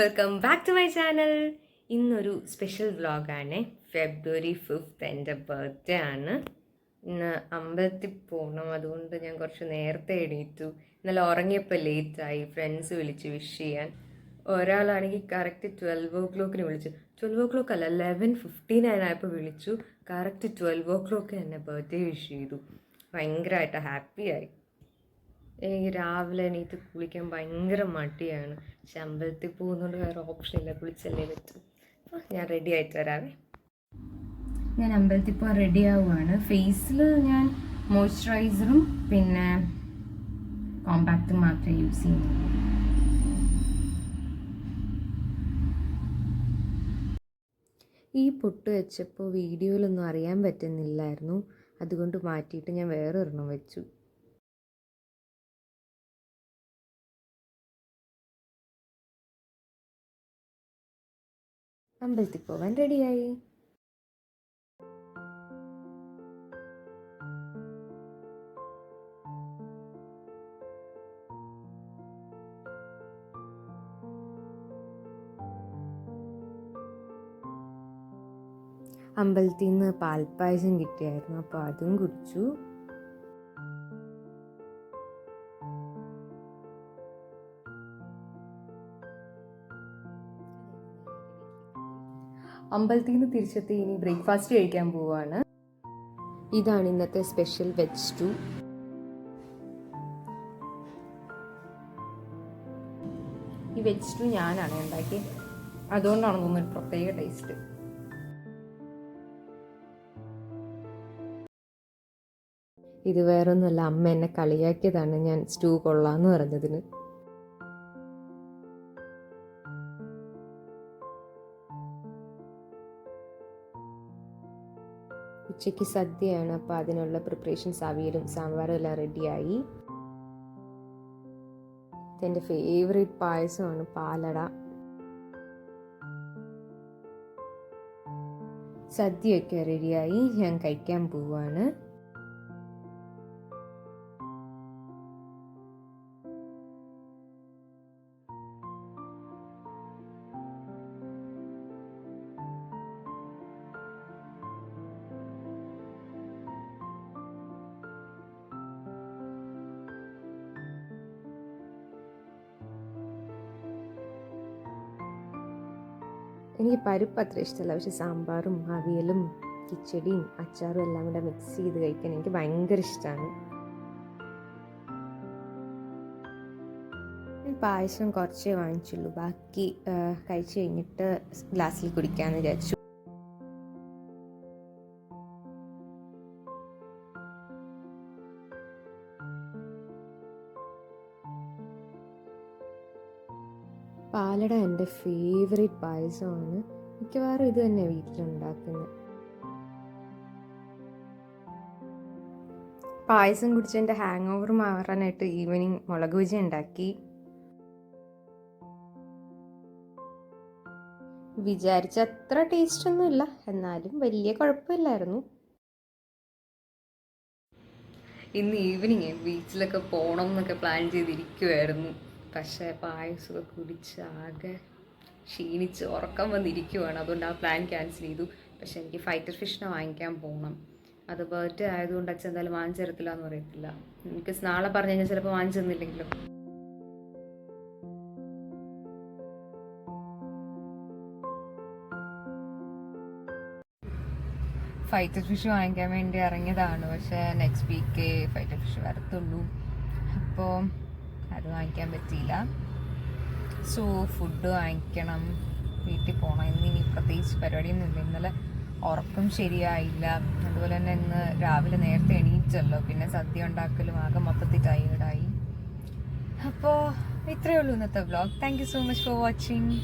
Welcome back to my channel. ഇന്നൊരു special വ്ളോഗാണ്. ഫെബ്രുവരി 5 എൻ്റെ ബർത്ത്ഡേ ആണ്. ഇന്ന് അമ്പലത്തിൽ പോകണം, അതുകൊണ്ട് ഞാൻ കുറച്ച് നേരത്തെ എണീറ്റു. ഇന്നലെ ഉറങ്ങിയപ്പോൾ ലേറ്റായി. ഫ്രണ്ട്സ് വിളിച്ച് വിഷ് ചെയ്യാൻ. ഒരാളാണെങ്കിൽ കറക്റ്റ് 12 o'clock വിളിച്ചു. 12 o'clock അല്ല, 11:59 ആയപ്പോൾ വിളിച്ചു. കറക്റ്റ് 12 o'clock എന്നെ ബർത്ത്ഡേ വിഷ് ചെയ്തു. ഭയങ്കരമായിട്ട് ഹാപ്പിയായി. എനിക്ക് രാവിലെ എണീറ്റ് കുളിക്കാൻ ഭയങ്കര മടിയാണ്. പക്ഷെ അമ്പലത്തിൽ പോകുന്നതുകൊണ്ട് വേറെ ഓപ്ഷൻ ഇല്ല, കുളിച്ചല്ലേ പറ്റും. അപ്പോൾ ഞാൻ റെഡി ആയിട്ട് വരാവേ. ഞാൻ അമ്പലത്തിൽ പോകാൻ റെഡി ആവുകയാണ്. ഫേസിൽ ഞാൻ മോയ്സ്ചറൈസറും പിന്നെ കോമ്പാക്റ്റും മാത്രമേ യൂസ് ചെയ്യുന്നുള്ളൂ. ഈ പൊട്ട് വെച്ചപ്പോൾ വീഡിയോയിലൊന്നും അറിയാൻ പറ്റുന്നില്ലായിരുന്നു, അതുകൊണ്ട് മാറ്റിയിട്ട് ഞാൻ വേറെ ഒരെണ്ണം വെച്ചു. അമ്പലത്തിൽ പോകാൻ റെഡിയായി. അമ്പലത്തിൽ നിന്ന് പാൽപ്പായസം കിട്ടിയായിരുന്നു, അപ്പോൾ അതും കുടിച്ചു. അമ്പലത്തിൽ നിന്ന് തിരിച്ചെത്തി ഇനി ബ്രേക്ക്ഫാസ്റ്റ് കഴിക്കാൻ പോവുകയാണ്. ഇതാണ് ഇന്നത്തെ സ്പെഷ്യൽ വെജ് സ്റ്റൂ. ഈ വെജ് സ്റ്റൂ ഞാനാണ് ഉണ്ടാക്കിയത്, അതുകൊണ്ടാണ് തോന്നുന്നു ഒരു പ്രത്യേക ടേസ്റ്റ്. ഇത് വേറൊന്നുമല്ല, അമ്മ എന്നെ കളിയാക്കിയതാണ് ഞാൻ സ്റ്റൂ കൊള്ളാന്ന് പറഞ്ഞതിന്. ഉച്ചയ്ക്ക് സദ്യയാണ്, അപ്പോൾ അതിനുള്ള പ്രിപ്പറേഷൻസ്, അവിയലും സാമ്പാറും എല്ലാം റെഡിയായി. ഇതെൻ്റെ ഫേവറേറ്റ് പായസമാണ്, പാലട. സദ്യയൊക്കെ റെഡിയായി, ഞാൻ കഴിക്കാൻ പോവാണ്. എനിക്ക് പരിപ്പ് അത്ര ഇഷ്ടമല്ല, പക്ഷെ സാമ്പാറും അവിയലും കിച്ചടിയും അച്ചാറും എല്ലാം കൂടെ മിക്സ് ചെയ്ത് കഴിക്കാൻ എനിക്ക് ഭയങ്കര ഇഷ്ടമാണ്. പായസം കുറച്ചേ വാങ്ങിച്ചുള്ളൂ, ബാക്കി കഴിച്ച് കഴിഞ്ഞിട്ട് ഗ്ലാസ്സിൽ കുടിക്കാമെന്ന് വിചാരിച്ചു. പാലട എൻ്റെ ഫേവറേറ്റ് പായസമാണ്. മിക്കവാറും ഇത് തന്നെ വീട്ടിലുണ്ടാക്കുന്നത്. പായസം കുടിച്ചതിൻ്റെ ഹാങ് ഓവർ മാറാനായിട്ട് ഈവനിങ് മുളക് ബജി ഉണ്ടാക്കി. വിചാരിച്ച അത്ര ടേസ്റ്റ് ഒന്നുമില്ല, എന്നാലും വലിയ കുഴപ്പമില്ലായിരുന്നു. ഇന്ന് ഈവനിങ് ബീച്ചിലൊക്കെ പോകണം എന്നൊക്കെ പ്ലാൻ ചെയ്തിരിക്കുമായിരുന്നു. പക്ഷേ പായസമൊക്കെ കുടിച്ച് ആകെ ക്ഷീണിച്ച് ഉറക്കം വന്നിരിക്കുവാണ്, അതുകൊണ്ട് ആ പ്ലാൻ ക്യാൻസൽ ചെയ്തു. പക്ഷെ എനിക്ക് ഫൈറ്റർ ഫിഷിനെ വാങ്ങിക്കാൻ പോകണം. അത് ബർത്ത്ഡേ ആയതുകൊണ്ട് അച്ഛൻ എന്തായാലും വാങ്ങിച്ചു തരത്തില്ല എന്ന് പറയത്തില്ല. എനിക്ക് നാളെ പറഞ്ഞു കഴിഞ്ഞാൽ ചിലപ്പോൾ വാങ്ങിച്ചു തന്നില്ലെങ്കിലോ. ഫൈറ്റർ ഫിഷ് വാങ്ങിക്കാൻ വേണ്ടി ഇറങ്ങിയതാണ്, പക്ഷേ നെക്സ്റ്റ് വീക്കേ ഫൈറ്റർ ഫിഷ് വരത്തുള്ളൂ. അപ്പോൾ അത് വാങ്ങിക്കാൻ പറ്റിയില്ല. സോ ഫുഡ് വാങ്ങിക്കണം, വീട്ടിൽ പോകണം. ഇനി പ്രത്യേകിച്ച് പരിപാടിയൊന്നുമില്ല. ഇന്നലെ ഉറക്കം ശരിയായില്ല, അതുപോലെ തന്നെ ഇന്ന് രാവിലെ നേരത്തെ എണീറ്റല്ലോ, പിന്നെ സദ്യ ഉണ്ടാക്കലും ആകെ മൊത്തത്തിൽ ടയേർഡായി. അപ്പോൾ ഇത്രയേ ഉള്ളൂ ഇന്നത്തെ vlog. Thank you so much for watching.